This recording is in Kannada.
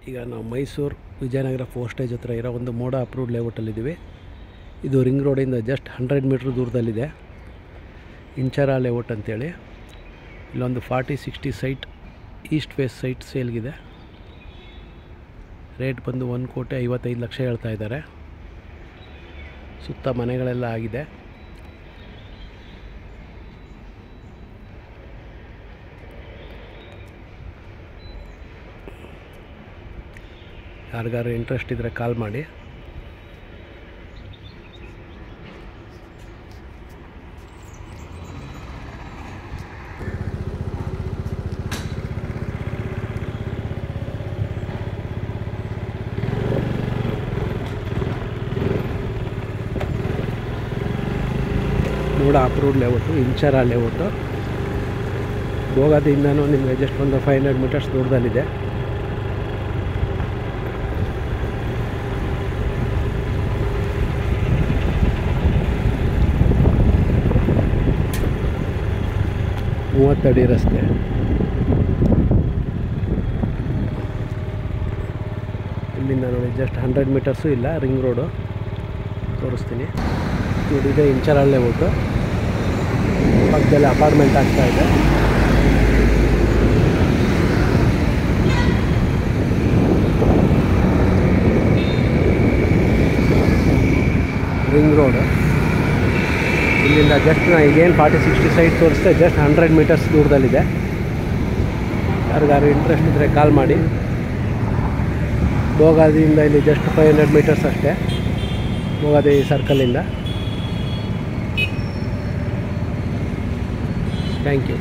ಈಗ ನಾವು ಮೈಸೂರು ವಿಜಯನಗರ ಪೋಸ್ಟೇಜ್ ಹತ್ರ ಇರೋ ಒಂದು ಮೋಡ ಅಪ್ರೂವ್ಡ್ ಲೇಔಟಲ್ಲಿದ್ದೀವಿ. ಇದು ರಿಂಗ್ ರೋಡಿಂದ ಜಸ್ಟ್ 100 ಮೀಟ್ರ್ ದೂರದಲ್ಲಿದೆ. ಇಂಚರ ಲೇಔಟ್ ಅಂತೇಳಿ. ಇಲ್ಲೊಂದು 40-60 ಸೈಟ್ ಈಸ್ಟ್ ಫೇಸ್ ಸೈಟ್ ಸೇಲ್ಗಿದೆ. ರೇಟ್ ಬಂದು 1,55,00,000 ಹೇಳ್ತಾ ಇದ್ದಾರೆ. ಸುತ್ತ ಮನೆಗಳೆಲ್ಲ ಆಗಿದೆ. ಯಾರಿಗಾರು ಇಂಟ್ರೆಸ್ಟ್ ಇದ್ದರೆ ಕಾಲ್ ಮಾಡಿ. ಮೋಡ ಅಪ್ರೂವ್ಡ್ ಲೇಔಟು, ಇಂಚರ ಲೇಔಟು. ಭೋಗಾದಿಯಿಂದನೂ ನಿಮಗೆ ಜಸ್ಟ್ ಒಂದು 500 ಮೀಟರ್ಸ್ ದೂರದಲ್ಲಿದೆ. ಮೂವತ್ತಡಿ ರಸ್ತೆ. ಇಲ್ಲಿಂದ ನೋಡಿ ಜಸ್ಟ್ 100 ಮೀಟರ್ಸು ಇಲ್ಲ, ರಿಂಗ್ ರೋಡು ತೋರಿಸ್ತೀನಿ. ನೋಡಿದೆ ಇಂಚರ ಲೇಔಟು. ಪಕ್ಕದಲ್ಲಿ ಅಪಾರ್ಟ್ಮೆಂಟ್ ಆಗ್ತಾ ಇದೆ. ರಿಂಗ್ ರೋಡು ಇಲ್ಲಿಂದ ಜಸ್ಟ್ ನಾನು ಈಗೇನು 40-60 ಸೈಟ್ ತೋರಿಸ್ತೆ ಜಸ್ಟ್ 100 ಮೀಟರ್ಸ್ ದೂರದಲ್ಲಿದೆ. ಯಾರಿಗಾರು ಇಂಟ್ರೆಸ್ಟ್ ಇದ್ದರೆ ಕಾಲ್ ಮಾಡಿ. ಭೋಗಾದಿಯಿಂದ ಇಲ್ಲಿ ಜಸ್ಟ್ 500 ಮೀಟರ್ಸ್ ಅಷ್ಟೇ, ಭೋಗಾದಿ ಸರ್ಕಲಿಂದ. Thank you.